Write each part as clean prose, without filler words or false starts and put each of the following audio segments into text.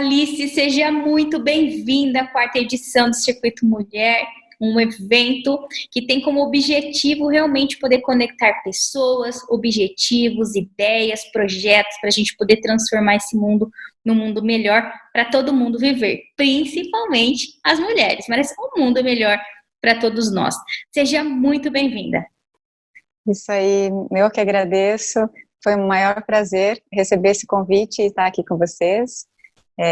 Alice, seja muito bem-vinda à quarta edição do Circuito Mulher, um evento que tem como objetivo realmente poder conectar pessoas, objetivos, ideias, projetos, para a gente poder transformar esse mundo num mundo melhor para todo mundo viver, principalmente as mulheres, mas um mundo melhor para todos nós. Seja muito bem-vinda. Isso aí, eu que agradeço. Foi um maior prazer receber esse convite e estar aqui com vocês.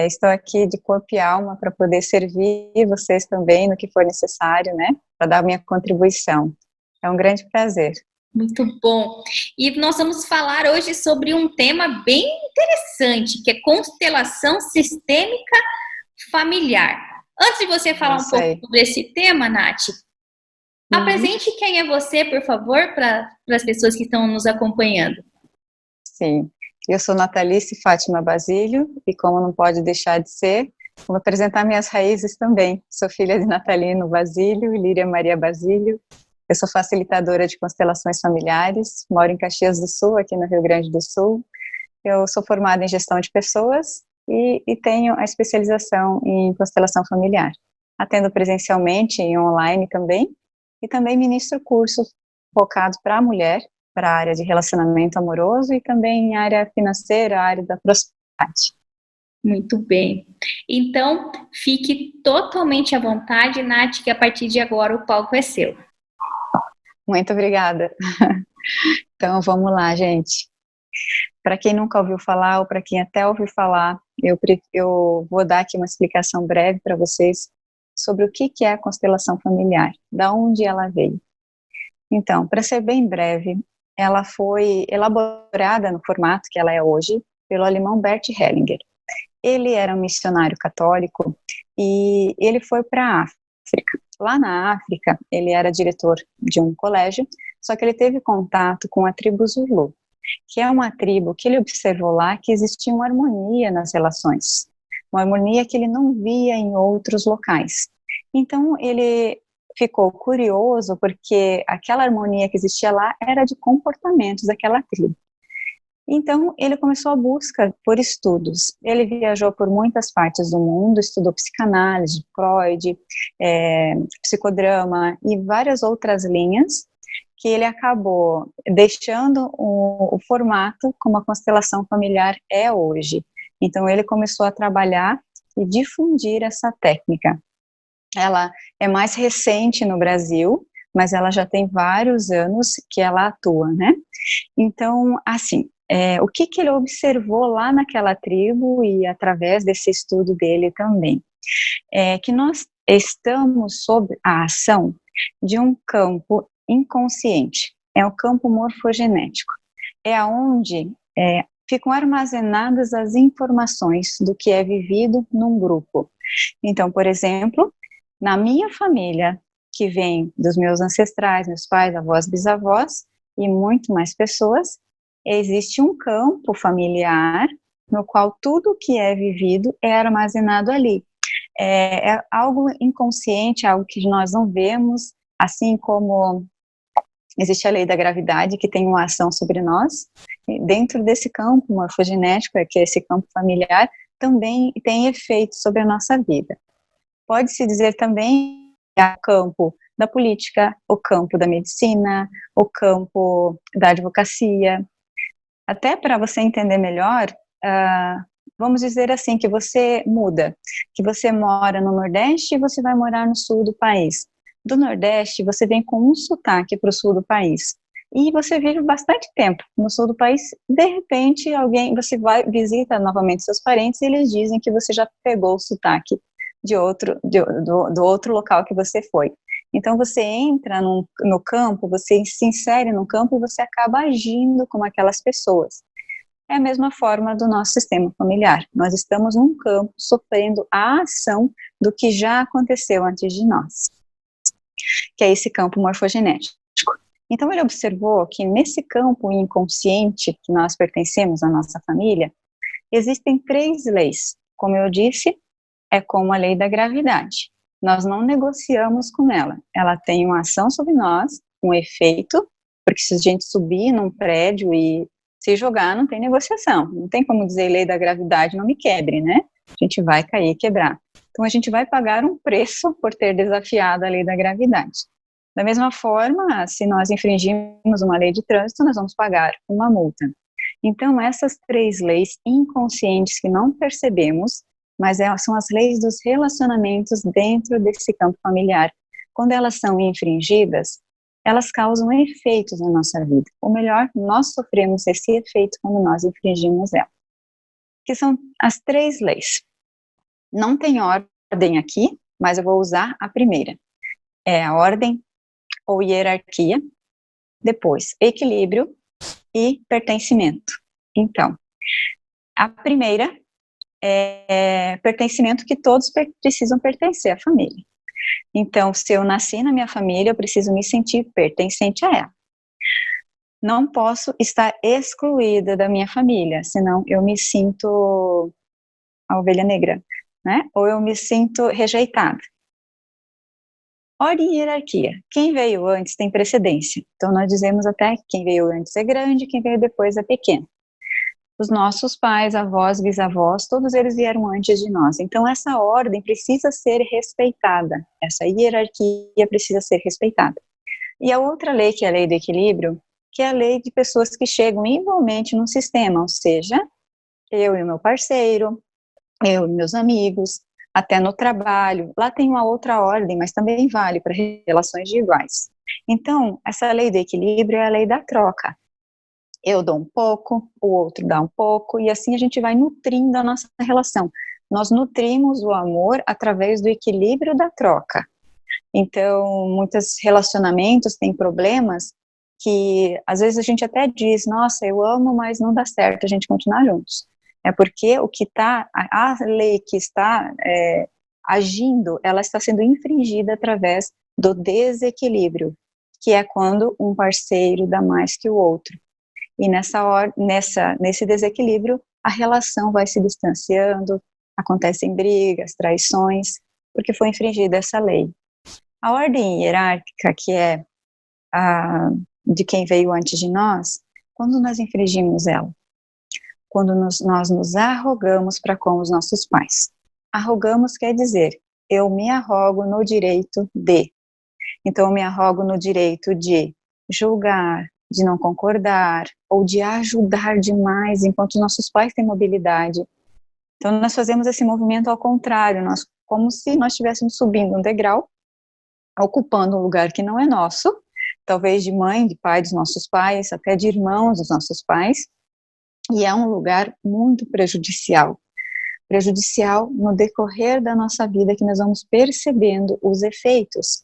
Estou aqui de corpo e alma para poder servir vocês também no que for necessário, né? Para dar a minha contribuição. É um grande prazer. Muito bom. E nós vamos falar hoje sobre um tema bem interessante, que é constelação sistêmica familiar. Antes de você falar um pouco sobre esse tema, Nath, apresente quem é você, por favor, para as pessoas que estão nos acompanhando. Sim, eu sou Natalice Fátima Basílio e, como não pode deixar de ser, vou apresentar minhas raízes também. Sou filha de Natalino Basílio e Líria Maria Basílio. Eu sou facilitadora de constelações familiares, moro em Caxias do Sul, aqui no Rio Grande do Sul. Eu sou formada em gestão de pessoas e tenho a especialização em constelação familiar. Atendo presencialmente e online também, e também ministro cursos focados para a mulher, para a área de relacionamento amoroso e também em área financeira, a área da prosperidade. Muito bem. Então, fique totalmente à vontade, Nath, que a partir de agora o palco é seu. Muito obrigada. Então, vamos lá, gente. Para quem nunca ouviu falar, ou para quem até ouviu falar, eu vou dar aqui uma explicação breve para vocês sobre o que é a constelação familiar, da onde ela veio. Então, para ser bem breve, ela foi elaborada no formato que ela é hoje pelo alemão Bert Hellinger. Ele era um missionário católico e ele foi para a África. Lá na África, ele era diretor de um colégio, só que ele teve contato com a tribo Zulu, que é uma tribo que ele observou lá que existia uma harmonia nas relações, uma harmonia que ele não via em outros locais. Então, ele ficou curioso porque aquela harmonia que existia lá era de comportamentos daquela tribo. Então, ele começou a busca por estudos. Ele viajou por muitas partes do mundo, estudou psicanálise, Freud, psicodrama e várias outras linhas, que ele acabou deixando o formato como a constelação familiar é hoje. Então, ele começou a trabalhar e difundir essa técnica. Ela é mais recente no Brasil, mas ela já tem vários anos que ela atua, né? Então, assim, o que ele observou lá naquela tribo e através desse estudo dele também, é que nós estamos sob a ação de um campo inconsciente, é o campo morfogenético, é aonde ficam armazenadas as informações do que é vivido num grupo. Então, por exemplo, na minha família, que vem dos meus ancestrais, meus pais, avós, bisavós e muito mais pessoas, existe um campo familiar no qual tudo que é vivido é armazenado ali. É algo inconsciente, algo que nós não vemos, assim como existe a lei da gravidade que tem uma ação sobre nós. Dentro desse campo morfogenético, que é esse campo familiar, também tem efeito sobre a nossa vida. Pode-se dizer também que é o campo da política, o campo da medicina, o campo da advocacia. Até para você entender melhor, vamos dizer assim, que você muda, que você mora no Nordeste e você vai morar no Sul do país. Do Nordeste, você vem com um sotaque para o Sul do país. E você vive bastante tempo no Sul do país, de repente você visita novamente seus parentes e eles dizem que você já pegou o sotaque do outro local que você foi. Então você entra no campo, você se insere no campo e você acaba agindo como aquelas pessoas. É a mesma forma do nosso sistema familiar. Nós estamos num campo sofrendo a ação do que já aconteceu antes de nós, que é esse campo morfogenético. Então ele observou que nesse campo inconsciente que nós pertencemos à nossa família, existem 3 leis. Como eu disse, é como a lei da gravidade. Nós não negociamos com ela. Ela tem uma ação sobre nós, um efeito, porque se a gente subir num prédio e se jogar, não tem negociação. Não tem como dizer lei da gravidade, não me quebre, né? a gente vai cair e quebrar. Então, a gente vai pagar um preço por ter desafiado a lei da gravidade. Da mesma forma, se nós infringimos uma lei de trânsito, nós vamos pagar uma multa. Então, essas 3 leis inconscientes que não percebemos, mas são as leis dos relacionamentos dentro desse campo familiar. Quando elas são infringidas, elas causam efeitos na nossa vida. Ou melhor, nós sofremos esse efeito quando nós infringimos ela. Que são as 3 leis. Não tem ordem aqui, mas eu vou usar a primeira. É a ordem ou hierarquia, depois equilíbrio e pertencimento. Então, a primeira é pertencimento, que todos precisam pertencer à família. Então, se eu nasci na minha família, eu preciso me sentir pertencente a ela. Não posso estar excluída da minha família, senão eu me sinto a ovelha negra, né? Ou eu me sinto rejeitada. Ordem e hierarquia. Quem veio antes tem precedência. Então, nós dizemos até que quem veio antes é grande, quem veio depois é pequeno. Os nossos pais, avós, bisavós, todos eles vieram antes de nós. Então, essa ordem precisa ser respeitada. Essa hierarquia precisa ser respeitada. E a outra lei, que é a lei do equilíbrio, que é a lei de pessoas que chegam igualmente no sistema, ou seja, eu e o meu parceiro, eu e meus amigos, até no trabalho. Lá tem uma outra ordem, mas também vale para relações de iguais. Então, essa lei do equilíbrio é a lei da troca. Eu dou um pouco, o outro dá um pouco, e assim a gente vai nutrindo a nossa relação. Nós nutrimos o amor através do equilíbrio da troca. Então, muitos relacionamentos têm problemas que, às vezes, a gente até diz, nossa, eu amo, mas não dá certo a gente continuar juntos. É porque o que está, a lei que está agindo, ela está sendo infringida através do desequilíbrio, que é quando um parceiro dá mais que o outro. E nesse desequilíbrio, a relação vai se distanciando, acontecem brigas, traições, porque foi infringida essa lei. A ordem hierárquica, que é a de quem veio antes de nós, quando nós infringimos ela? Quando nós nos arrogamos para com os nossos pais. Arrogamos quer dizer, eu me arrogo no direito de. Então, eu me arrogo no direito de julgar, de não concordar, ou de ajudar demais, enquanto nossos pais têm mobilidade. Então, nós fazemos esse movimento ao contrário, como se nós estivéssemos subindo um degrau, ocupando um lugar que não é nosso, talvez de mãe, de pai dos nossos pais, até de irmãos dos nossos pais, e é um lugar muito prejudicial. Prejudicial no decorrer da nossa vida, que nós vamos percebendo os efeitos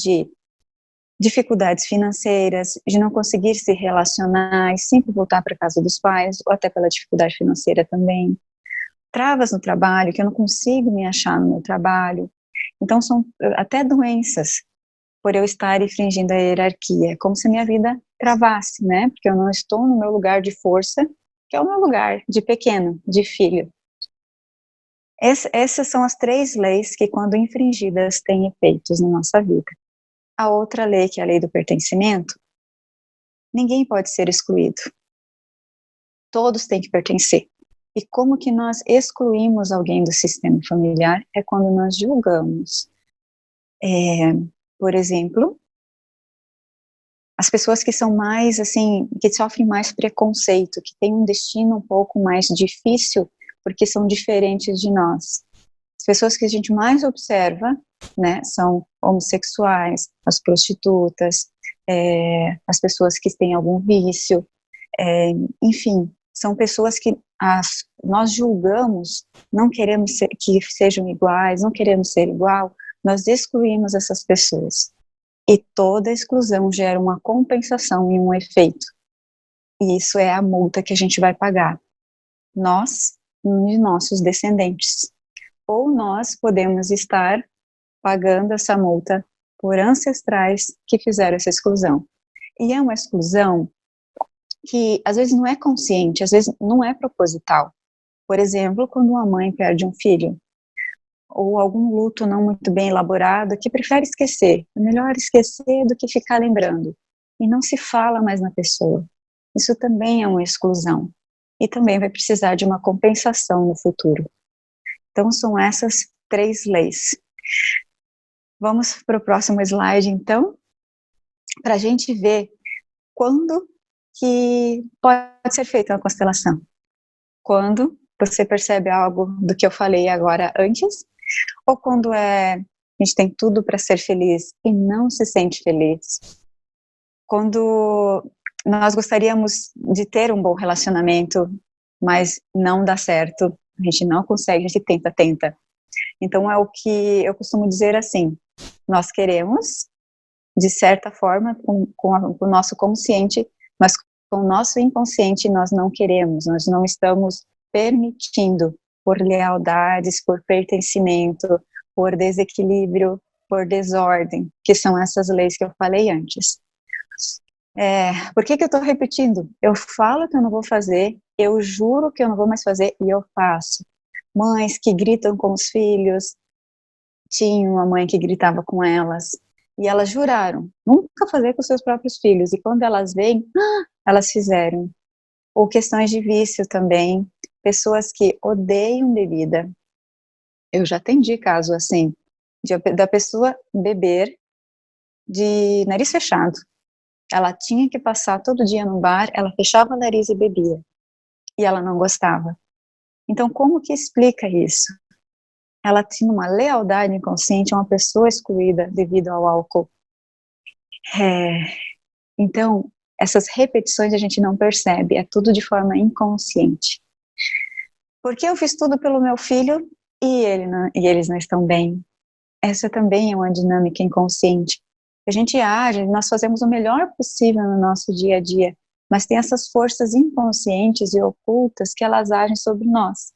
de dificuldades financeiras, de não conseguir se relacionar e sempre voltar para a casa dos pais, ou até pela dificuldade financeira também. Travas no trabalho, que eu não consigo me achar no meu trabalho. Então, são até doenças, por eu estar infringindo a hierarquia. É como se a minha vida travasse, né? Porque eu não estou no meu lugar de força, que é o meu lugar de pequeno, de filho. Essas são as 3 leis que, quando infringidas, têm efeitos na nossa vida. A outra lei, que é a lei do pertencimento, ninguém pode ser excluído. Todos têm que pertencer. E como que nós excluímos alguém do sistema familiar? É quando nós julgamos. Por exemplo, as pessoas que são mais, assim, que sofrem mais preconceito, que têm um destino um pouco mais difícil, porque são diferentes de nós. As pessoas que a gente mais observa, né, são homossexuais, as prostitutas, as pessoas que têm algum vício, enfim, são pessoas que nós julgamos, não queremos que sejam iguais, não queremos ser igual, nós excluímos essas pessoas. E toda exclusão gera uma compensação e um efeito. E isso é a multa que a gente vai pagar. Nós e nossos descendentes. Ou nós podemos estar pagando essa multa por ancestrais que fizeram essa exclusão. E é uma exclusão que às vezes não é consciente, às vezes não é proposital. Por exemplo, quando uma mãe perde um filho, ou algum luto não muito bem elaborado, que prefere esquecer. É melhor esquecer do que ficar lembrando. E não se fala mais na pessoa. Isso também é uma exclusão. E também vai precisar de uma compensação no futuro. Então, são essas 3 leis. Vamos para o próximo slide, então, para a gente ver quando que pode ser feita uma constelação. Quando você percebe algo do que eu falei agora antes, ou quando a gente tem tudo para ser feliz e não se sente feliz. Quando nós gostaríamos de ter um bom relacionamento, mas não dá certo, a gente não consegue, a gente tenta. Então é o que eu costumo dizer assim, nós queremos, de certa forma, com o nosso consciente, mas com o nosso inconsciente nós não queremos, nós não estamos permitindo, por lealdades, por pertencimento, por desequilíbrio, por desordem, que são essas leis que eu falei antes. Por que eu estou repetindo? Eu falo que eu não vou fazer, eu juro que eu não vou mais fazer e eu faço. Mães que gritam com os filhos, tinha uma mãe que gritava com elas, e elas juraram nunca fazer com seus próprios filhos, e quando elas veem, elas fizeram. Ou questões de vício também, pessoas que odeiam bebida. Eu já atendi caso assim, da pessoa beber de nariz fechado. Ela tinha que passar todo dia no bar, ela fechava o nariz e bebia. E ela não gostava. Então, como que explica isso? Ela tinha uma lealdade inconsciente a uma pessoa excluída devido ao álcool. Então, essas repetições a gente não percebe, é tudo de forma inconsciente. Porque eu fiz tudo pelo meu filho e eles não estão bem. Essa também é uma dinâmica inconsciente. A gente age, nós fazemos o melhor possível no nosso dia a dia, mas tem essas forças inconscientes e ocultas que elas agem sobre nós.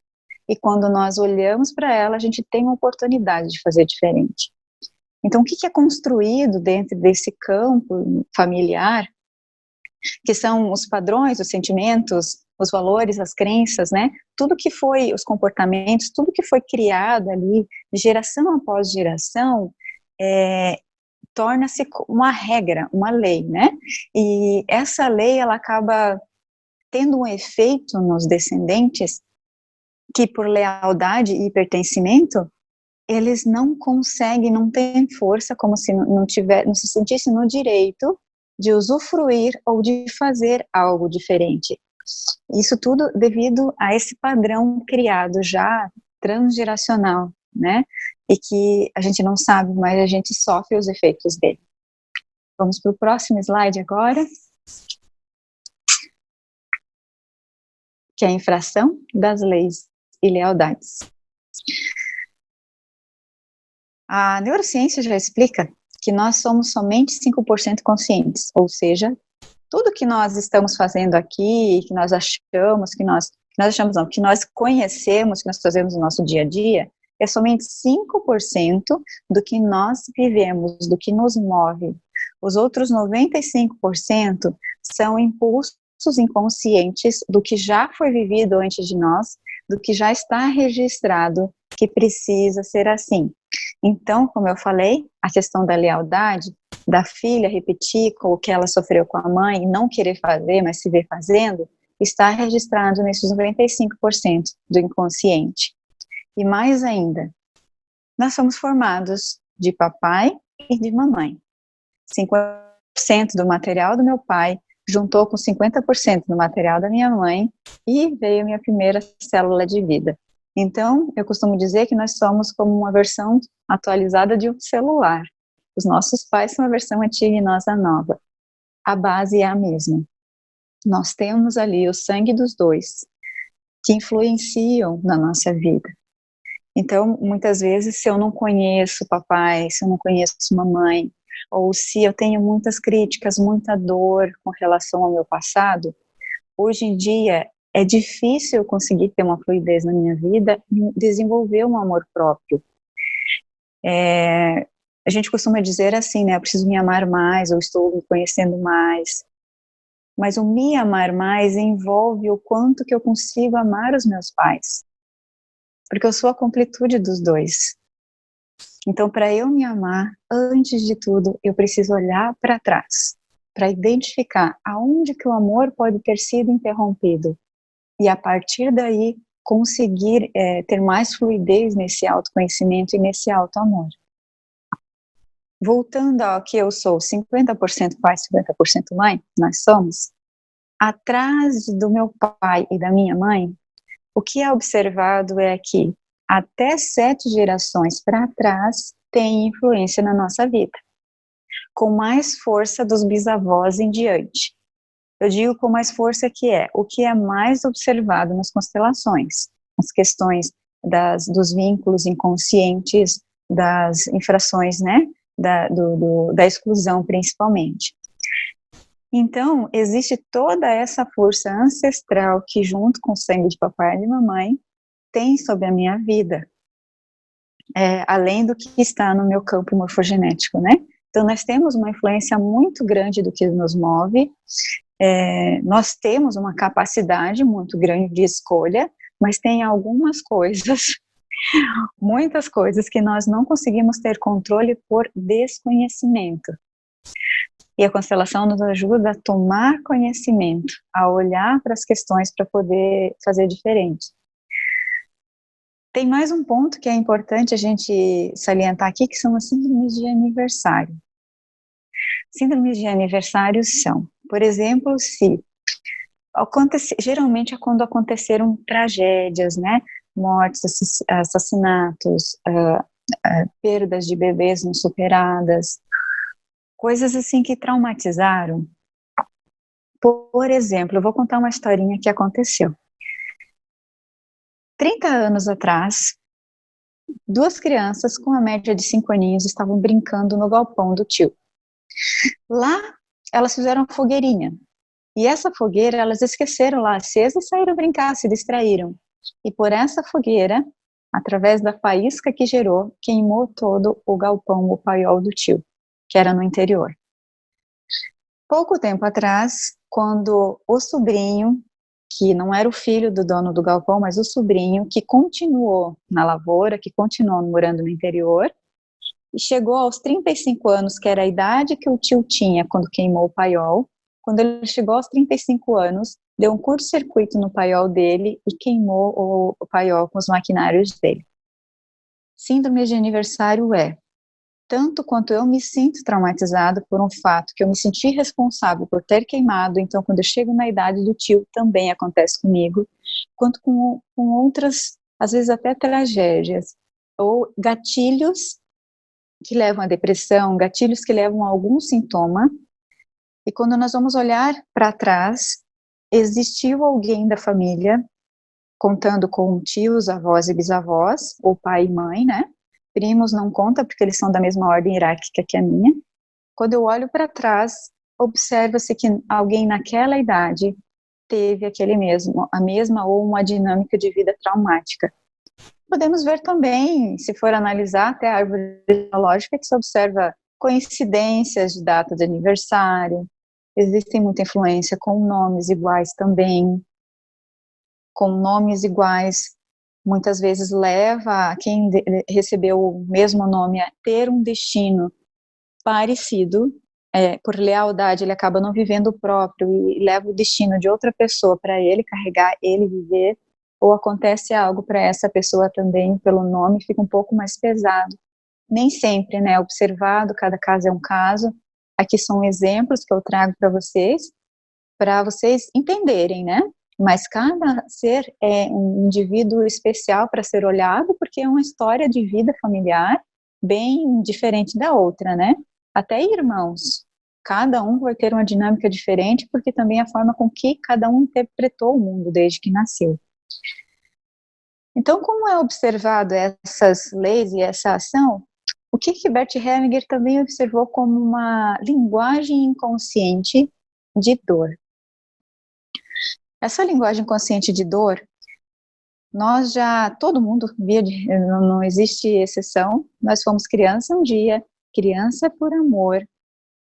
E quando nós olhamos para ela, a gente tem uma oportunidade de fazer diferente. Então, o que é construído dentro desse campo familiar, que são os padrões, os sentimentos, os valores, as crenças, né? Tudo que foi, os comportamentos, tudo que foi criado ali, geração após geração, torna-se uma regra, uma lei, né? E essa lei, ela acaba tendo um efeito nos descendentes que, por lealdade e pertencimento, eles não conseguem, não têm força, como se não se sentisse no direito de usufruir ou de fazer algo diferente. Isso tudo devido a esse padrão criado já transgeracional, né? E que a gente não sabe, mas a gente sofre os efeitos dele. Vamos para o próximo slide agora, que é a infração das leis e lealdades. A neurociência já explica que nós somos somente 5% conscientes, ou seja, tudo que nós estamos fazendo aqui, que nós achamos, que nós conhecemos, que nós fazemos no nosso dia a dia, é somente 5% do que nós vivemos, do que nos move. Os outros 95% são impulsos inconscientes do que já foi vivido antes de nós, do que já está registrado, que precisa ser assim. Então, como eu falei, a questão da lealdade, da filha repetir com o que ela sofreu com a mãe e não querer fazer, mas se ver fazendo, está registrado nesses 95% do inconsciente. E mais ainda, nós somos formados de papai e de mamãe. 50% do material do meu pai juntou com 50% do material da minha mãe e veio a minha primeira célula de vida. Então, eu costumo dizer que nós somos como uma versão atualizada de um celular. Os nossos pais são a versão antiga e nós a nova. A base é a mesma. Nós temos ali o sangue dos dois, que influenciam na nossa vida. Então, muitas vezes, se eu não conheço papai, se eu não conheço mamãe, ou se eu tenho muitas críticas, muita dor com relação ao meu passado, hoje em dia é difícil conseguir ter uma fluidez na minha vida e desenvolver um amor próprio. A gente costuma dizer assim, né, eu preciso me amar mais, ou estou me conhecendo mais. Mas o me amar mais envolve o quanto que eu consigo amar os meus pais. Porque eu sou a completude dos dois. Então, para eu me amar, antes de tudo, eu preciso olhar para trás, para identificar aonde que o amor pode ter sido interrompido. E a partir daí, conseguir ter mais fluidez nesse autoconhecimento e nesse autoamor. Voltando ao que eu sou 50% pai, 50% mãe, nós somos, atrás do meu pai e da minha mãe, o que é observado é que até 7 gerações para trás tem influência na nossa vida, com mais força dos bisavós em diante. Eu digo com mais força o que é mais observado nas constelações, as questões dos vínculos inconscientes, das infrações, né, da exclusão principalmente. Então, existe toda essa força ancestral que, junto com o sangue de papai e de mamãe, tem sobre a minha vida, além do que está no meu campo morfogenético, né? Então, nós temos uma influência muito grande do que nos move, nós temos uma capacidade muito grande de escolha, mas tem algumas coisas, muitas coisas que nós não conseguimos ter controle por desconhecimento. E a constelação nos ajuda a tomar conhecimento, a olhar para as questões para poder fazer diferente. Tem mais um ponto que é importante a gente salientar aqui, que são as síndromes de aniversário. Síndromes de aniversário são, por exemplo, geralmente é quando aconteceram tragédias, né? Mortes, assassinatos, perdas de bebês não superadas, coisas assim que traumatizaram. Por exemplo, eu vou contar uma historinha que aconteceu. 30 anos atrás, 2 crianças com a média de 5 aninhos estavam brincando no galpão do tio. Lá, elas fizeram uma fogueirinha. E essa fogueira, elas esqueceram lá acesa e saíram brincar, se distraíram. E por essa fogueira, através da faísca que gerou, queimou todo o galpão, o paiol do tio, que era no interior. Pouco tempo atrás, quando o sobrinho, que não era o filho do dono do galpão, mas o sobrinho, que continuou na lavoura, que continuou morando no interior, e chegou aos 35 anos, que era a idade que o tio tinha quando queimou o paiol. Quando ele chegou aos 35 anos, deu um curto-circuito no paiol dele e queimou o paiol com os maquinários dele. Síndrome de aniversário tanto quanto eu me sinto traumatizada por um fato que eu me senti responsável por ter queimado, então quando eu chego na idade do tio também acontece comigo, quanto com outras, às vezes até tragédias, ou gatilhos que levam à depressão, gatilhos que levam a algum sintoma, e quando nós vamos olhar para trás, existiu alguém da família, contando com tios, avós e bisavós, ou pai e mãe, né? Primos não conta, porque eles são da mesma ordem hierárquica que a minha. Quando eu olho para trás, observa-se que alguém naquela idade teve a mesma ou uma dinâmica de vida traumática. Podemos ver também, se for analisar até a árvore genealógica, que se observa coincidências de data de aniversário, existem muita influência com nomes iguais também, com nomes iguais, muitas vezes leva quem recebeu o mesmo nome a ter um destino parecido, por lealdade ele acaba não vivendo o próprio e leva o destino de outra pessoa para ele carregar, ele viver, ou acontece algo para essa pessoa também pelo nome, fica um pouco mais pesado. Nem sempre, né, observado, cada caso é um caso. Aqui são exemplos que eu trago para vocês entenderem, né? Mas cada ser é um indivíduo especial para ser olhado, porque é uma história de vida familiar bem diferente da outra, né? Até irmãos, cada um vai ter uma dinâmica diferente, porque também é a forma com que cada um interpretou o mundo desde que nasceu. Então, como é observado essas leis e essa ação, o que Bert Hellinger também observou como uma linguagem inconsciente de dor. Essa linguagem consciente de dor, todo mundo via, não existe exceção, nós fomos criança um dia, criança por amor,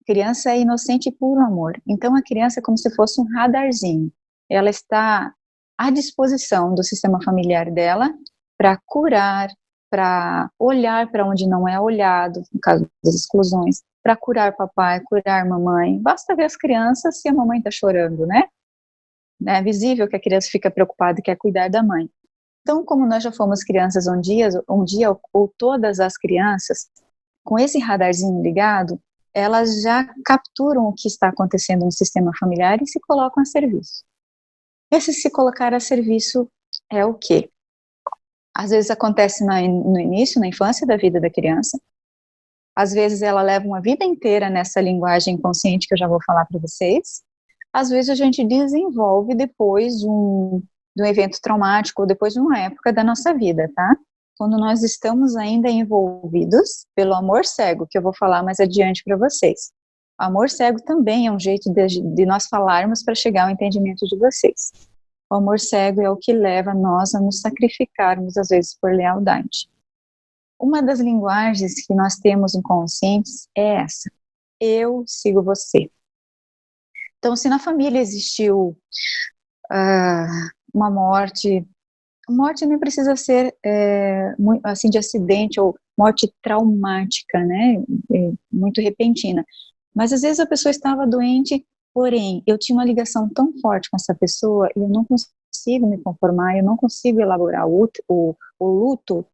criança é inocente por amor. Então a criança é como se fosse um radarzinho, ela está à disposição do sistema familiar dela para curar, para olhar para onde não é olhado, no caso das exclusões, para curar papai, curar mamãe. Basta ver as crianças se a mamãe está chorando, né? É visível que a criança fica preocupada e quer cuidar da mãe. Então, como nós já fomos crianças um dia ou todas as crianças, com esse radarzinho ligado, elas já capturam o que está acontecendo no sistema familiar e se colocam a serviço. Esse se colocar a serviço é o quê? Às vezes acontece no início, na infância da vida da criança. Às vezes ela leva uma vida inteira nessa linguagem inconsciente que eu já vou falar para vocês. Às vezes a gente desenvolve depois de um evento traumático ou depois de uma época da nossa vida, tá? Quando nós estamos ainda envolvidos pelo amor cego, que eu vou falar mais adiante para vocês. O amor cego também é um jeito de nós falarmos para chegar ao entendimento de vocês. O amor cego é o que leva nós a nos sacrificarmos, às vezes, por lealdade. Uma das linguagens que nós temos inconscientes é essa. Eu sigo você. Então, se na família existiu uma morte nem precisa ser assim de acidente ou morte traumática, né? Muito repentina. Mas às vezes a pessoa estava doente, porém eu tinha uma ligação tão forte com essa pessoa e eu não consigo me conformar, eu não consigo elaborar o luto.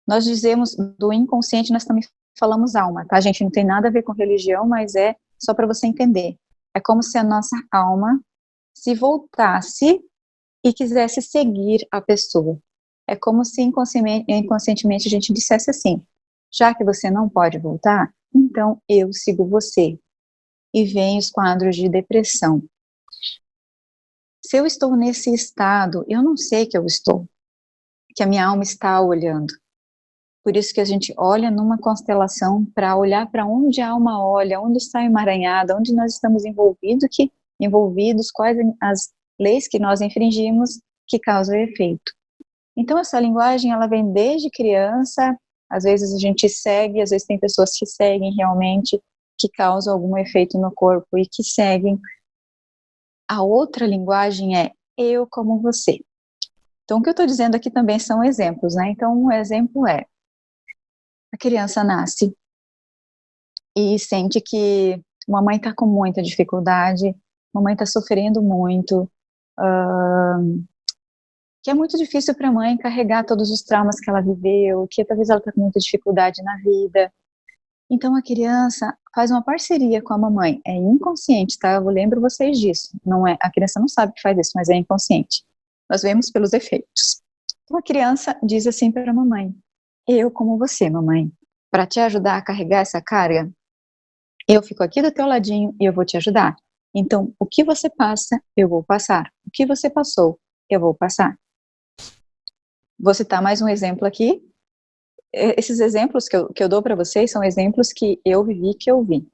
Nós dizemos do inconsciente, nós também falamos alma, tá, gente? Não tem nada a ver com religião, mas é só para você entender. É como se a nossa alma se voltasse e quisesse seguir a pessoa. É como se inconscientemente a gente dissesse assim, já que você não pode voltar, então eu sigo você. E vem os quadros de depressão. Se eu estou nesse estado, eu não sei que eu estou, que a minha alma está olhando. Por isso que a gente olha numa constelação para olhar para onde a alma olha, onde está emaranhada, onde nós estamos envolvidos, quais as leis que nós infringimos que causam efeito. Então essa linguagem ela vem desde criança, às vezes a gente segue, às vezes tem pessoas que seguem realmente, que causam algum efeito no corpo e que seguem. A outra linguagem é eu como você. Então o que eu estou dizendo aqui também são exemplos, né? Então um exemplo é, a criança nasce e sente que mamãe está com muita dificuldade, mamãe está sofrendo muito, que é muito difícil para a mãe carregar todos os traumas que ela viveu, que talvez ela está com muita dificuldade na vida. Então a criança faz uma parceria com a mamãe, é inconsciente, tá? Eu lembro vocês disso, não é, a criança não sabe que faz isso, mas é inconsciente. Nós vemos pelos efeitos. Então a criança diz assim para a mamãe, eu como você, mamãe, para te ajudar a carregar essa carga, eu fico aqui do teu ladinho e eu vou te ajudar. Então, o que você passa, eu vou passar. O que você passou, eu vou passar. Vou citar mais um exemplo aqui. Esses exemplos que eu dou para vocês são exemplos que eu vivi, que eu vi.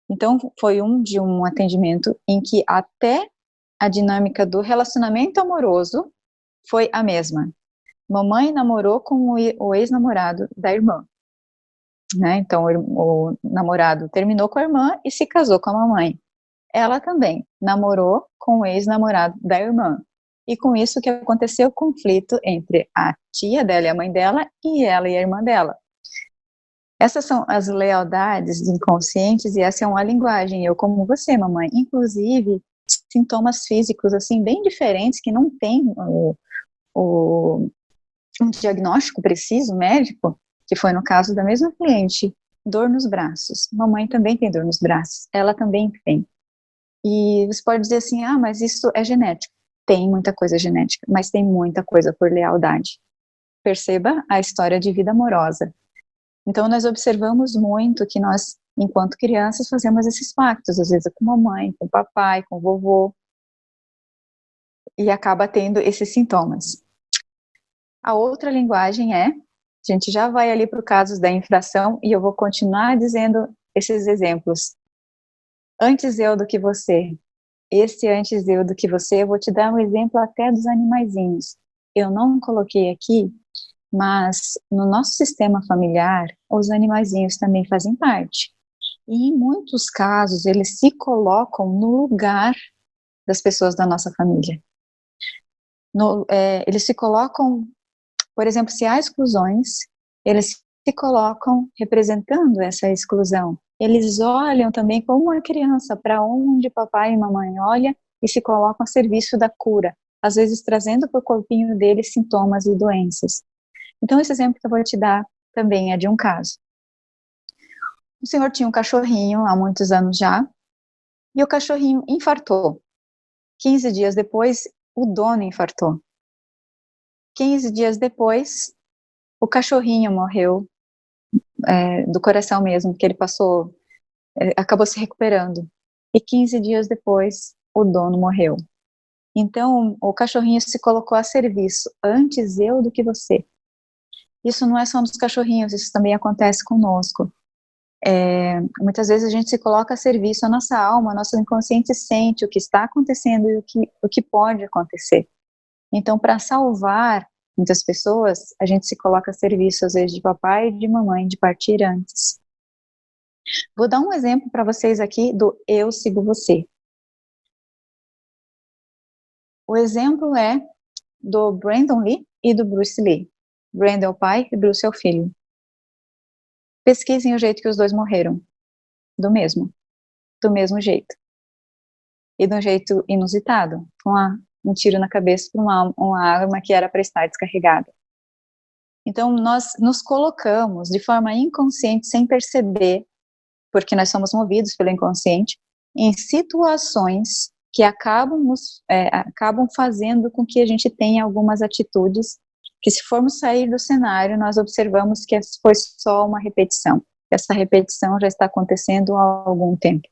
Então, foi de um atendimento em que até a dinâmica do relacionamento amoroso foi a mesma. Mamãe namorou com o ex-namorado da irmã. Né? Então, o namorado terminou com a irmã e se casou com a mamãe. Ela também namorou com o ex-namorado da irmã. E com isso que aconteceu o conflito entre a tia dela e a mãe dela, e ela e a irmã dela. Essas são as lealdades inconscientes e essa é uma linguagem, eu como você, mamãe. Inclusive, sintomas físicos, assim, bem diferentes, que não tem um diagnóstico preciso, médico, que foi no caso da mesma cliente, dor nos braços. Mamãe também tem dor nos braços, ela também tem. E você pode dizer assim, mas isso é genético. Tem muita coisa genética, mas tem muita coisa por lealdade. Perceba a história de vida amorosa. Então nós observamos muito que nós, enquanto crianças, fazemos esses pactos, às vezes com mamãe, com papai, com vovô, e acaba tendo esses sintomas. A outra linguagem a gente já vai ali para o caso da infração e eu vou continuar dizendo esses exemplos. Antes eu do que você. Esse antes eu do que você, eu vou te dar um exemplo até dos animaizinhos. Eu não coloquei aqui, mas no nosso sistema familiar, os animaizinhos também fazem parte. E em muitos casos, eles se colocam no lugar das pessoas da nossa família. Eles se colocam, por exemplo, se há exclusões, eles se colocam representando essa exclusão. Eles olham também como uma criança, para onde papai e mamãe olham e se colocam a serviço da cura. às vezes trazendo para o corpinho dele sintomas e doenças. Então, esse exemplo que eu vou te dar também é de um caso. O senhor tinha um cachorrinho há muitos anos já, e o cachorrinho infartou. 15 dias depois, o dono infartou. 15 dias depois, o cachorrinho morreu do coração mesmo, que ele passou, acabou se recuperando. E 15 dias depois, o dono morreu. Então, o cachorrinho se colocou a serviço, antes eu do que você. Isso não é só nos cachorrinhos, isso também acontece conosco. Muitas vezes a gente se coloca a serviço, a nossa alma, nosso inconsciente sente o que está acontecendo e o que pode acontecer. Então, para salvar muitas pessoas, a gente se coloca a serviço, às vezes, de papai e de mamãe, de partir antes. Vou dar um exemplo para vocês aqui do eu sigo você. O exemplo é do Brandon Lee e do Bruce Lee. Brandon é o pai e Bruce é o filho. Pesquisem o jeito que os dois morreram. Do mesmo jeito. E de um jeito inusitado, com um tiro na cabeça por uma arma que era para estar descarregada. Então, nós nos colocamos de forma inconsciente, sem perceber, porque nós somos movidos pelo inconsciente, em situações que acabam fazendo com que a gente tenha algumas atitudes que, se formos sair do cenário, nós observamos que foi só uma repetição. Essa repetição já está acontecendo há algum tempo.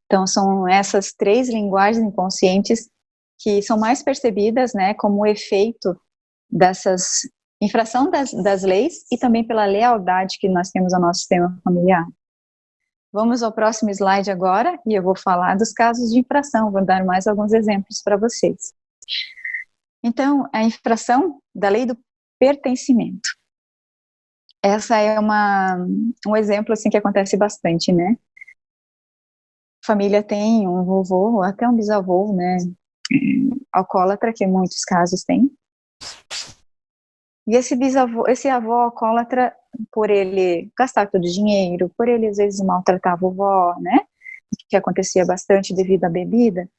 Então, são essas 3 linguagens inconscientes que são mais percebidas, né, como efeito dessas infração das leis e também pela lealdade que nós temos ao nosso sistema familiar. Vamos ao próximo slide agora, e eu vou falar dos casos de infração, vou dar mais alguns exemplos para vocês. Então, a infração da lei do pertencimento. Essa é um exemplo assim que acontece bastante, né? A família tem um vovô, ou até um bisavô, né, alcoólatra, que em muitos casos tem. E esse avô alcoólatra, por ele gastar todo o dinheiro, por ele às vezes maltratar a vovó, né, que acontecia bastante devido à bebida,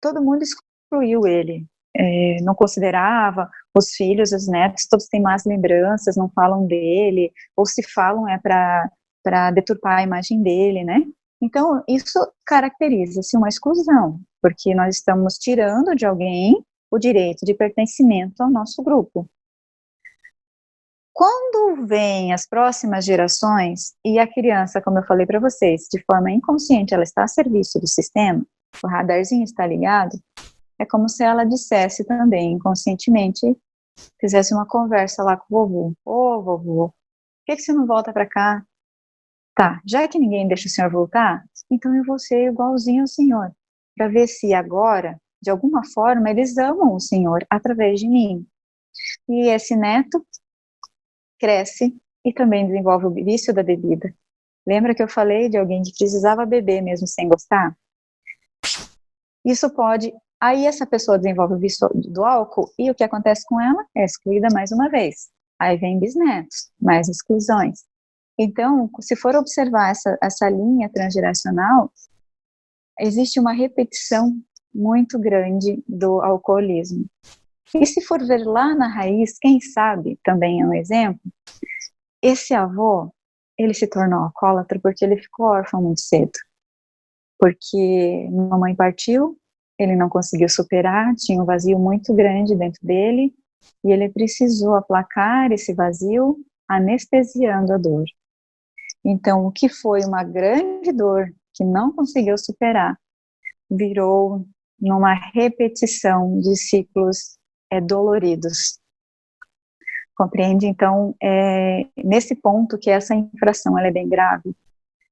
todo mundo excluiu ele, não considerava, os filhos, os netos, todos têm más lembranças, não falam dele, ou se falam para deturpar a imagem dele, né. Então, isso caracteriza-se uma exclusão, porque nós estamos tirando de alguém o direito de pertencimento ao nosso grupo. Quando vem as próximas gerações, e a criança, como eu falei para vocês, de forma inconsciente, ela está a serviço do sistema, o radarzinho está ligado, é como se ela dissesse também, inconscientemente, fizesse uma conversa lá com o vovô. Ô, vovô, por que você não volta para cá? Tá, já que ninguém deixa o senhor voltar, então eu vou ser igualzinho ao senhor, para ver se agora, de alguma forma, eles amam o senhor através de mim. E esse neto cresce e também desenvolve o vício da bebida. Lembra que eu falei de alguém que precisava beber mesmo sem gostar? Isso pode... Aí essa pessoa desenvolve o vício do álcool e o que acontece com ela? É excluída mais uma vez. Aí vem bisnetos, mais exclusões. Então, se for observar essa linha transgeracional, existe uma repetição muito grande do alcoolismo. E se for ver lá na raiz, quem sabe, também é um exemplo, esse avô, ele se tornou alcoólatra porque ele ficou órfão muito cedo. Porque mamãe partiu, ele não conseguiu superar, tinha um vazio muito grande dentro dele, e ele precisou aplacar esse vazio, anestesiando a dor. Então, o que foi uma grande dor que não conseguiu superar, virou numa repetição de ciclos doloridos. Compreende? Então, nesse ponto que essa infração ela é bem grave.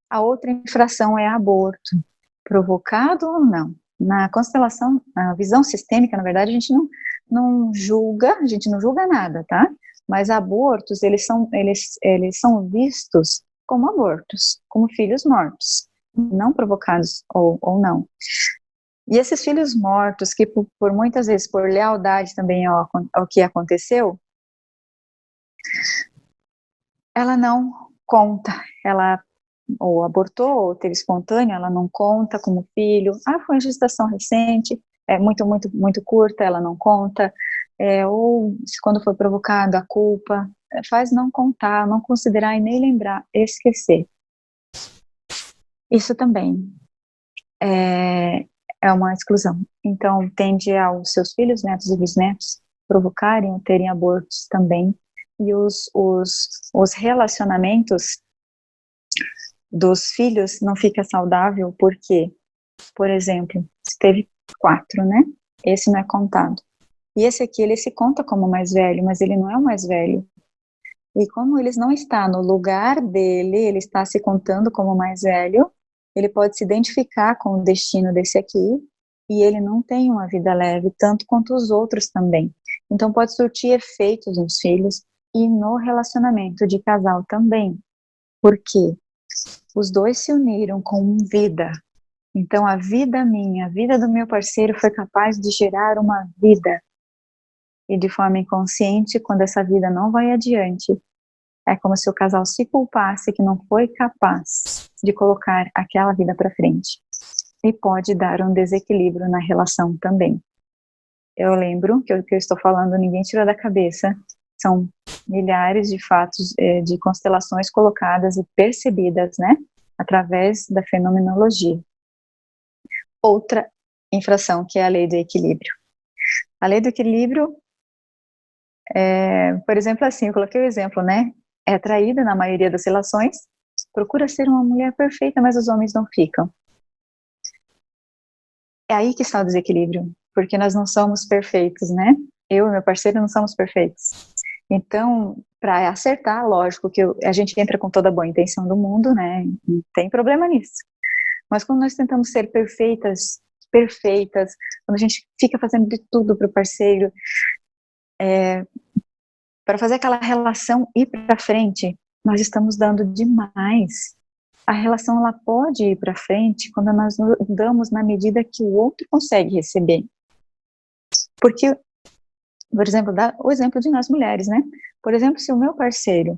A outra infração é aborto, provocado ou não. Na constelação, a visão sistêmica, na verdade, a gente não julga nada, tá? Mas abortos, eles são vistos como abortos, como filhos mortos, não provocados ou não. E esses filhos mortos, que por muitas vezes, por lealdade também ao que aconteceu, ela não conta, ela ou abortou, ou teve espontâneo, ela não conta como filho, foi uma gestação recente, é muito curta, ela não conta, ou se quando foi provocado a culpa, faz não contar, não considerar e nem lembrar, esquecer. Isso também é uma exclusão. Então, tende aos seus filhos, netos e bisnetos provocarem ou terem abortos também, e os relacionamentos dos filhos não fica saudável porque, por exemplo, se teve 4, né? Esse não é contado. E esse aqui, ele se conta como mais velho, mas ele não é o mais velho. E como ele não está no lugar dele, ele está se contando como mais velho, ele pode se identificar com o destino desse aqui, e ele não tem uma vida leve, tanto quanto os outros também. Então pode surtir efeitos nos filhos e no relacionamento de casal também. Porque os dois se uniram com vida. Então a vida minha, a vida do meu parceiro foi capaz de gerar uma vida. E de forma inconsciente, quando essa vida não vai adiante, é como se o casal se culpasse que não foi capaz de colocar aquela vida para frente. E pode dar um desequilíbrio na relação também. Eu lembro que o que eu estou falando ninguém tirou da cabeça. São milhares de fatos, de constelações colocadas e percebidas, né, através da fenomenologia. Outra infração, que é a lei do equilíbrio. A lei do equilíbrio, por exemplo, assim, eu coloquei o exemplo, né, é atraída na maioria das relações, procura ser uma mulher perfeita, mas os homens não ficam. É aí que está o desequilíbrio, porque nós não somos perfeitos, né? Eu e meu parceiro não somos perfeitos. Então, para acertar, lógico que a gente entra com toda a boa intenção do mundo, né? Não tem problema nisso. Mas quando nós tentamos ser perfeitas, quando a gente fica fazendo de tudo para o parceiro, para fazer aquela relação ir para frente, nós estamos dando demais. A relação ela pode ir para frente quando nós damos na medida que o outro consegue receber. Porque, por exemplo, o exemplo de nós mulheres, né? Por exemplo, se o meu parceiro,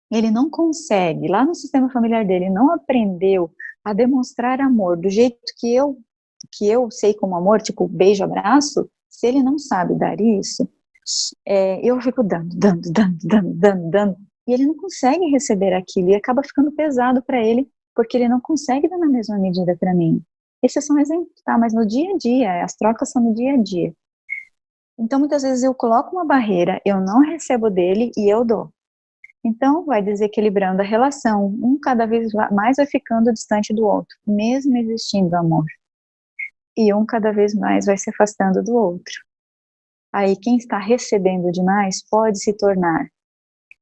ele não consegue, lá no sistema familiar dele, não aprendeu a demonstrar amor do jeito que eu sei como amor, tipo beijo, abraço, se ele não sabe dar isso, eu fico dando, e ele não consegue receber aquilo, e acaba ficando pesado para ele, porque ele não consegue dar na mesma medida para mim. Esse é só um exemplo, tá? Mas no dia a dia, as trocas são no dia a dia. Então, muitas vezes eu coloco uma barreira, eu não recebo dele e eu dou. Então, vai desequilibrando a relação, um cada vez mais vai ficando distante do outro, mesmo existindo amor. E um cada vez mais vai se afastando do outro. Aí, quem está recebendo demais pode se tornar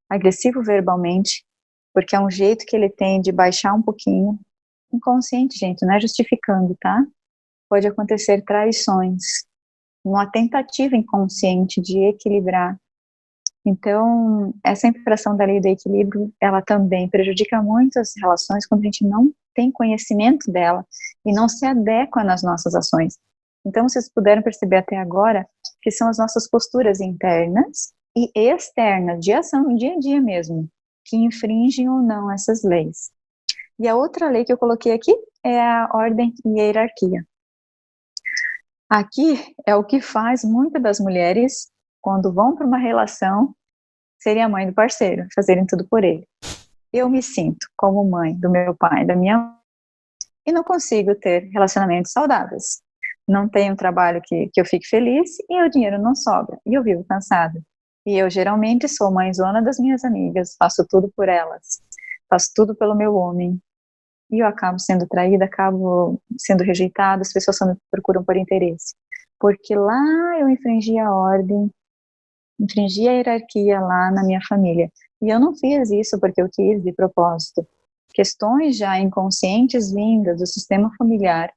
agressivo verbalmente, porque é um jeito que ele tem de baixar um pouquinho. Inconsciente, gente, não é justificando, tá? Pode acontecer traições, uma tentativa inconsciente de equilibrar. Então, essa infração da lei do equilíbrio, ela também prejudica muito as relações quando a gente não tem conhecimento dela e não se adequa nas nossas ações. Então, vocês puderam perceber até agora que são as nossas posturas internas e externas, de ação no dia a dia mesmo, que infringem ou não essas leis. E a outra lei que eu coloquei aqui é a ordem e a hierarquia. Aqui é o que faz muitas das mulheres, quando vão para uma relação, serem a mãe do parceiro, fazerem tudo por ele. Eu me sinto como mãe do meu pai, da minha mãe, e não consigo ter relacionamentos saudáveis. Não tenho um trabalho que eu fique feliz e o dinheiro não sobra, e eu vivo cansada. E eu geralmente sou mãezona das minhas amigas, faço tudo por elas, faço tudo pelo meu homem. E eu acabo sendo traída, acabo sendo rejeitada, as pessoas só me procuram por interesse. Porque lá eu infringi a ordem, infringi a hierarquia lá na minha família. E eu não fiz isso porque eu quis de propósito. Questões já inconscientes vindas do sistema familiar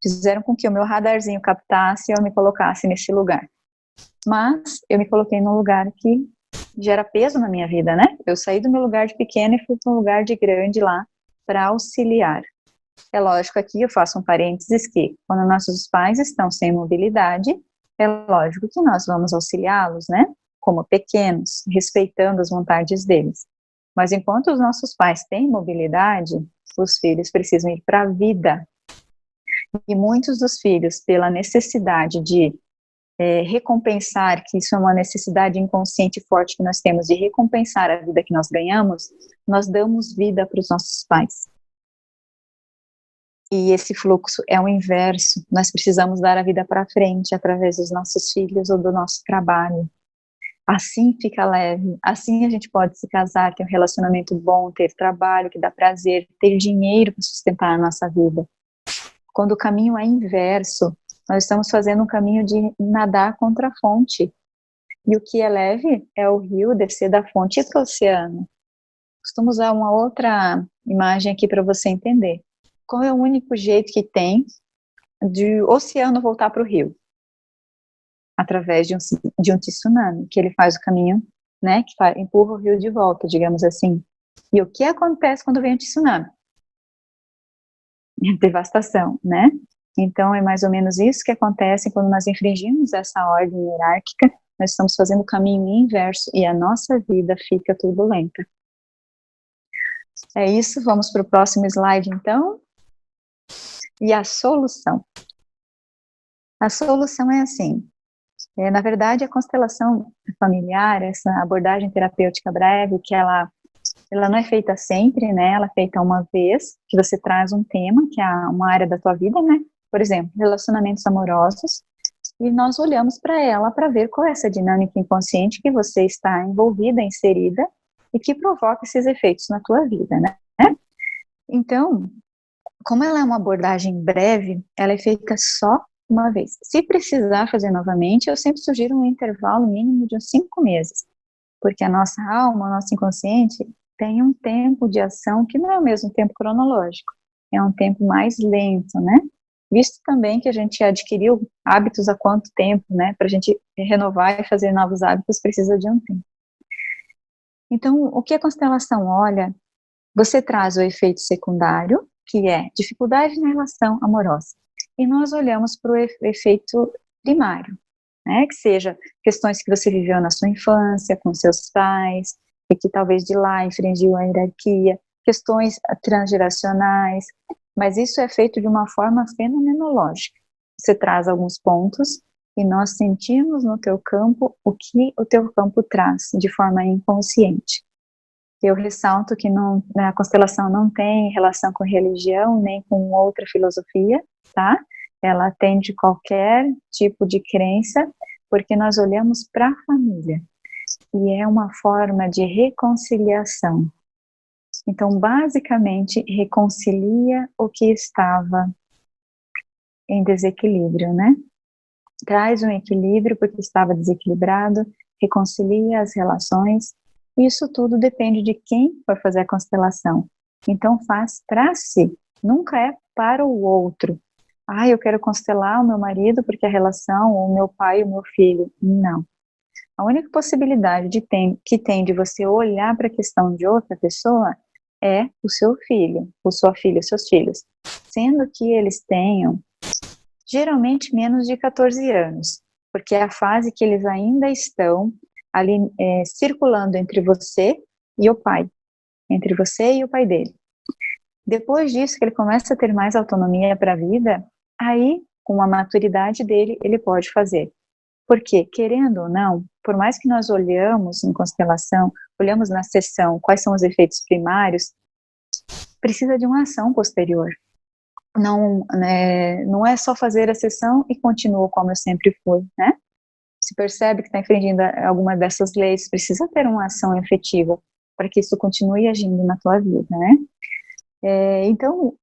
fizeram com que o meu radarzinho captasse e eu me colocasse nesse lugar. Mas eu me coloquei num lugar que gera peso na minha vida, né? Eu saí do meu lugar de pequena e fui para um lugar de grande lá para auxiliar. É lógico, aqui eu faço um parênteses que quando nossos pais estão sem mobilidade, é lógico que nós vamos auxiliá-los, né? Como pequenos, respeitando as vontades deles. Mas enquanto os nossos pais têm mobilidade, os filhos precisam ir para a vida. E muitos dos filhos, pela necessidade de recompensar, que isso é uma necessidade inconsciente forte que nós temos, de recompensar a vida que nós ganhamos, nós damos vida para os nossos pais. E esse fluxo é o inverso. Nós precisamos dar a vida para frente através dos nossos filhos ou do nosso trabalho. Assim fica leve, assim a gente pode se casar, ter um relacionamento bom, ter trabalho que dá prazer, ter dinheiro para sustentar a nossa vida. Quando o caminho é inverso, nós estamos fazendo um caminho de nadar contra a fonte. E o que é leve é o rio descer da fonte e ir para o oceano. Costumo usar uma outra imagem aqui para você entender. Qual é o único jeito que tem de o oceano voltar para o rio? Através de um tsunami, que ele faz o caminho, né, que empurra o rio de volta, digamos assim. E o que acontece quando vem o tsunami? Devastação, né? Então, é mais ou menos isso que acontece quando nós infringimos essa ordem hierárquica, nós estamos fazendo o caminho inverso e a nossa vida fica turbulenta. É isso, vamos para o próximo slide, então. E a solução? A solução é assim, na verdade, a constelação familiar, essa abordagem terapêutica breve, que ela não é feita sempre, né? Ela é feita uma vez, que você traz um tema, que é uma área da tua vida, né? Por exemplo, relacionamentos amorosos, e nós olhamos para ela para ver qual é essa dinâmica inconsciente que você está envolvida, inserida, e que provoca esses efeitos na tua vida, né? Então, como ela é uma abordagem breve, ela é feita só uma vez. Se precisar fazer novamente, eu sempre sugiro um intervalo mínimo de uns 5 meses, porque a nossa alma, o nosso inconsciente, tem um tempo de ação que não é o mesmo tempo cronológico, é um tempo mais lento, né? Visto também que a gente adquiriu hábitos há quanto tempo, né? Para a gente renovar e fazer novos hábitos precisa de um tempo. Então, o que a constelação olha? Você traz o efeito secundário, que é dificuldade na relação amorosa. E nós olhamos para o efeito primário, né? Que seja questões que você viveu na sua infância, com seus pais, e que talvez de lá infringiu a hierarquia, questões transgeracionais, mas isso é feito de uma forma fenomenológica. Você traz alguns pontos e nós sentimos no teu campo o que o teu campo traz, de forma inconsciente. Eu ressalto que a constelação não tem relação com religião, nem com outra filosofia, tá? Ela atende qualquer tipo de crença, porque nós olhamos para a família. E é uma forma de reconciliação. Então, basicamente, reconcilia o que estava em desequilíbrio, né? Traz um equilíbrio porque estava desequilibrado, reconcilia as relações. Isso tudo depende de quem vai fazer a constelação. Então, faz para si, nunca é para o outro. Eu quero constelar o meu marido porque a relação, ou o meu pai e o meu filho. Não. A única possibilidade que tem de você olhar para a questão de outra pessoa é o seu filho, ou sua filha, os seus filhos. Sendo que eles tenham, geralmente, menos de 14 anos, porque é a fase que eles ainda estão ali circulando entre você e o pai, entre você e o pai dele. Depois disso, que ele começa a ter mais autonomia para a vida, aí, com a maturidade dele, ele pode fazer. Porque, querendo ou não, por mais que nós olhamos em constelação, olhamos na sessão quais são os efeitos primários, precisa de uma ação posterior. Não é só fazer a sessão e continua como eu sempre fui, né? Se percebe que está infringindo alguma dessas leis, precisa ter uma ação efetiva para que isso continue agindo na tua vida, né? Então,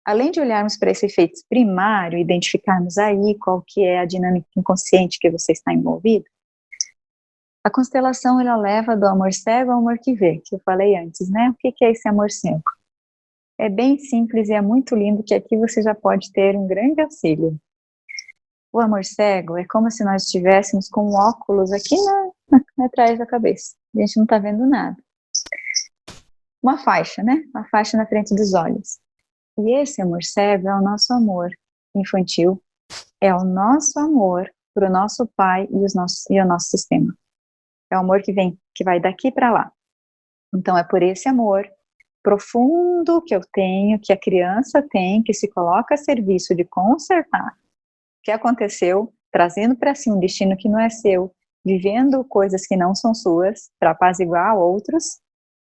além de olharmos para esse efeito primário, identificarmos aí qual que é a dinâmica inconsciente que você está envolvido, a constelação ela leva do amor cego ao amor que vê, que eu falei antes, né? O que é esse amor cego? É bem simples e é muito lindo que aqui você já pode ter um grande auxílio. O amor cego é como se nós estivéssemos com um óculos aqui atrás da cabeça. A gente não está vendo nada. Uma faixa, né? Uma faixa na frente dos olhos. E esse amor cego é o nosso amor infantil, é o nosso amor para o nosso pai e o nosso sistema. É o amor que vai daqui para lá. Então é por esse amor, profundo que eu tenho, que a criança tem, que se coloca a serviço de consertar o que aconteceu, trazendo para si um destino que não é seu, vivendo coisas que não são suas, para apaziguar outros,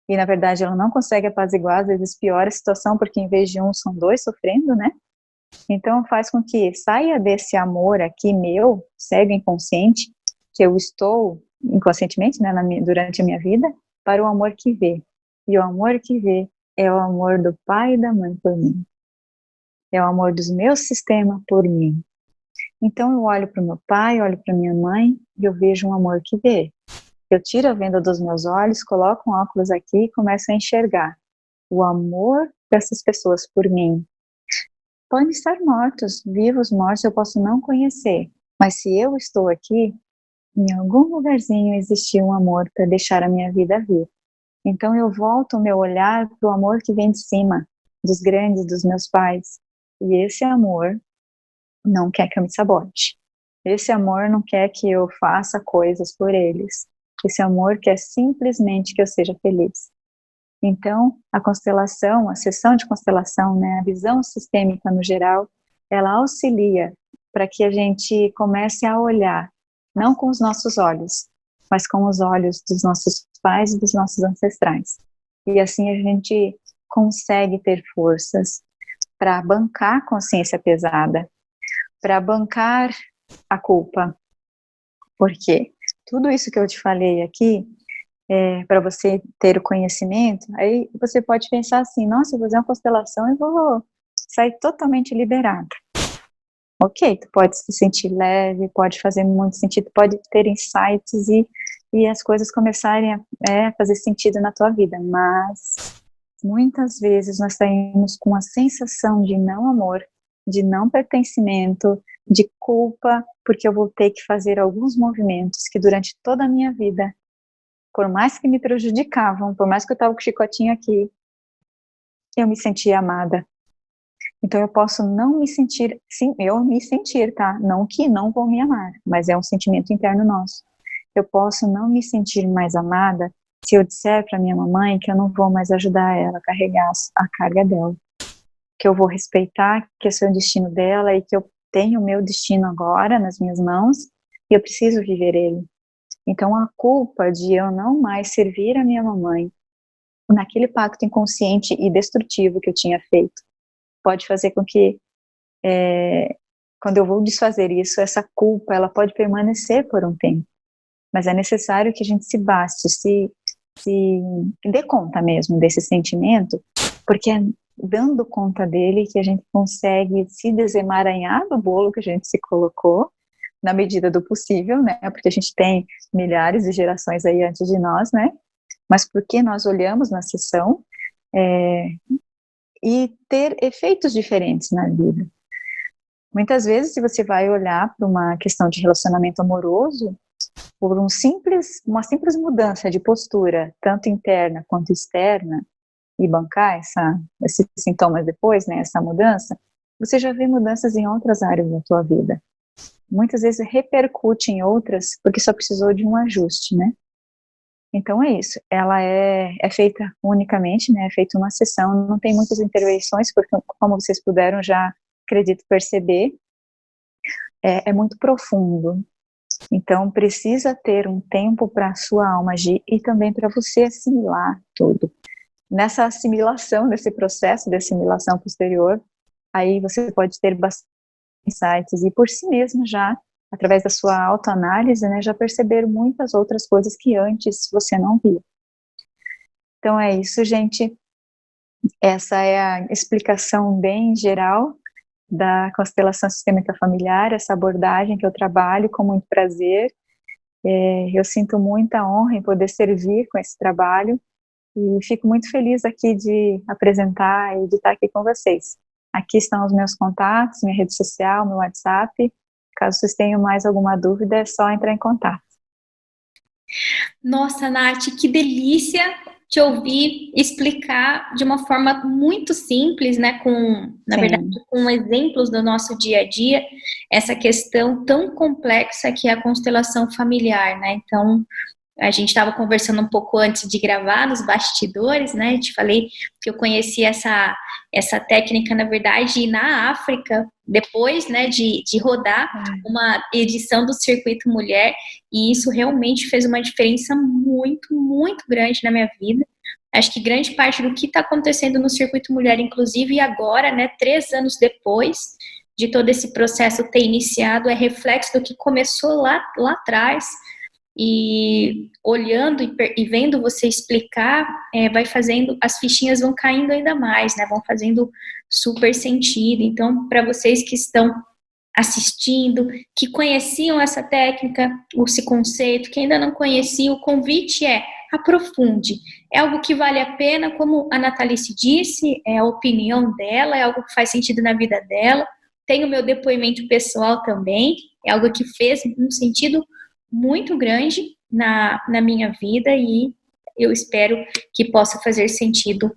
e na verdade ela não consegue apaziguar, às vezes piora a situação, porque em vez de um, são dois sofrendo, né? Então faz com que saia desse amor aqui meu, cego inconsciente, que eu estou inconscientemente, né, durante a minha vida, para o amor que vê. E o amor que vê é o amor do pai e da mãe por mim. É o amor dos meus sistemas por mim. Então eu olho para o meu pai, olho para minha mãe e eu vejo um amor que vê. Eu tiro a venda dos meus olhos, coloco um óculos aqui e começo a enxergar o amor dessas pessoas por mim. Podem estar mortos, vivos, mortos, eu posso não conhecer. Mas se eu estou aqui, em algum lugarzinho existiu um amor para deixar a minha vida vir. Então eu volto o meu olhar para o amor que vem de cima, dos grandes, dos meus pais. E esse amor não quer que eu me sabote. Esse amor não quer que eu faça coisas por eles. Esse amor quer simplesmente que eu seja feliz. Então, a constelação, a sessão de constelação, né, a visão sistêmica no geral, ela auxilia para que a gente comece a olhar, não com os nossos olhos, mas com os olhos dos nossos pais e dos nossos ancestrais. E assim a gente consegue ter forças para bancar a consciência pesada, para bancar a culpa. Porque tudo isso que eu te falei aqui, para você ter o conhecimento, aí você pode pensar assim, nossa, eu vou fazer uma constelação e vou sair totalmente liberada. Ok, tu pode se sentir leve, pode fazer muito sentido, pode ter insights e as coisas começarem a fazer sentido na tua vida, mas muitas vezes nós saímos com a sensação de não amor, de não pertencimento, de culpa, porque eu vou ter que fazer alguns movimentos que durante toda a minha vida, por mais que me prejudicavam, por mais que eu estava com o chicotinho aqui, eu me sentia amada. Então eu posso não me sentir, sim, eu me sentir, tá? Não que não vou me amar, mas é um sentimento interno nosso. Eu posso não me sentir mais amada se eu disser para minha mamãe que eu não vou mais ajudar ela a carregar a carga dela. Que eu vou respeitar que esse é o destino dela e que eu tenho o meu destino agora nas minhas mãos e eu preciso viver ele. Então a culpa de eu não mais servir a minha mamãe naquele pacto inconsciente e destrutivo que eu tinha feito pode fazer com que quando eu vou desfazer isso, essa culpa ela pode permanecer por um tempo. Mas é necessário que a gente se baste, se dê conta mesmo desse sentimento, porque é dando conta dele que a gente consegue se desemaranhar do bolo que a gente se colocou, na medida do possível, né? Porque a gente tem milhares de gerações aí antes de nós, né? Mas porque nós olhamos na sessão e ter efeitos diferentes na vida. Muitas vezes, se você vai olhar para uma questão de relacionamento amoroso, por uma simples mudança de postura, tanto interna quanto externa, e bancar esses sintomas depois, né, essa mudança, você já vê mudanças em outras áreas da tua vida. Muitas vezes repercute em outras, porque só precisou de um ajuste, né? Então é isso, ela é feita unicamente, né, é feita uma sessão, não tem muitas intervenções, porque como vocês puderam já, acredito, perceber, é muito profundo. Então precisa ter um tempo para a sua alma agir e também para você assimilar tudo. Nessa assimilação, nesse processo de assimilação posterior, aí você pode ter bastante insights e por si mesmo já, através da sua autoanálise, né, já perceber muitas outras coisas que antes você não via. Então é isso, gente. Essa é a explicação bem geral da constelação sistêmica familiar, essa abordagem que eu trabalho com muito prazer. Eu sinto muita honra em poder servir com esse trabalho e fico muito feliz aqui de apresentar e de estar aqui com vocês. Aqui estão os meus contatos, minha rede social, meu WhatsApp. Caso vocês tenham mais alguma dúvida, é só entrar em contato. Nossa, Nath, que delícia te ouvir explicar de uma forma muito simples, né, na verdade, com exemplos do nosso dia a dia, essa questão tão complexa que é a constelação familiar, né? Então, A gente estava conversando um pouco antes de gravar, nos bastidores, né? Te falei que eu conheci essa técnica, na verdade, na África, depois, né, de rodar uma edição do Circuito Mulher, e isso realmente fez uma diferença muito, muito grande na minha vida. Acho que grande parte do que está acontecendo no Circuito Mulher, inclusive agora, né, 3 anos depois de todo esse processo ter iniciado, é reflexo do que começou lá atrás. E olhando e vendo você explicar, vai fazendo, as fichinhas vão caindo ainda mais, né? Vão fazendo super sentido. Então, para vocês que estão assistindo, que conheciam essa técnica, esse conceito, que ainda não conheciam, o convite é: aprofunde. É algo que vale a pena, como a Natalice disse, é a opinião dela, é algo que faz sentido na vida dela. Tem o meu depoimento pessoal também, é algo que fez um sentido muito grande na minha vida, e eu espero que possa fazer sentido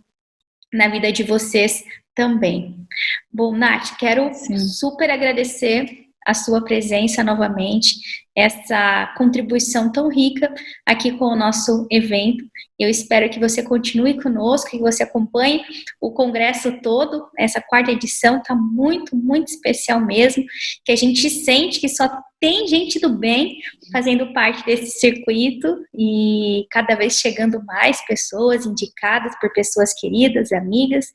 na vida de vocês também. Bom, Nath, quero super agradecer a sua presença novamente, essa contribuição tão rica aqui com o nosso evento. Eu espero que você continue conosco, que você acompanhe o congresso todo. Essa 4ª edição está muito, muito especial mesmo, que a gente sente que só tem gente do bem fazendo parte desse circuito, e cada vez chegando mais pessoas indicadas por pessoas queridas, amigas.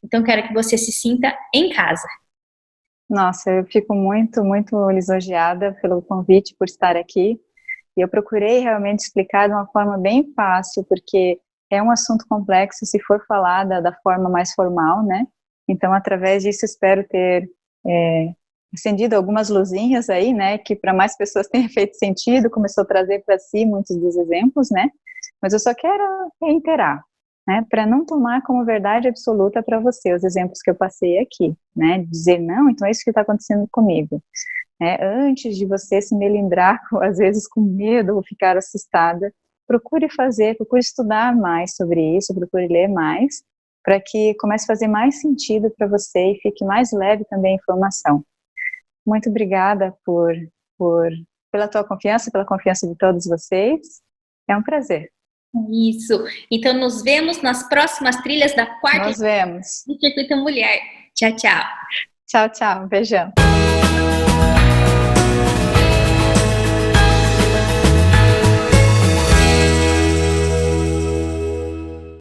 Então, quero que você se sinta em casa. Nossa, eu fico muito, muito lisonjeada pelo convite, por estar aqui. E eu procurei realmente explicar de uma forma bem fácil, porque é um assunto complexo se for falada da forma mais formal, né? Então, através disso, espero ter acendido algumas luzinhas aí, né? Que para mais pessoas tenha feito sentido, começou a trazer para si muitos dos exemplos, né? Mas eu só quero reiterar, né, para não tomar como verdade absoluta para você os exemplos que eu passei aqui, né, dizer, não, então é isso que está acontecendo comigo. Antes de você se melindrar, às vezes com medo ou ficar assustada, procure estudar mais sobre isso, procure ler mais, para que comece a fazer mais sentido para você e fique mais leve também a informação. Muito obrigada pela tua confiança, pela confiança de todos vocês, é um prazer. Isso. Então, nos vemos nas próximas trilhas da 4ª Nos vemos. do Circuito Mulher. Tchau, tchau. Tchau, tchau. Beijão.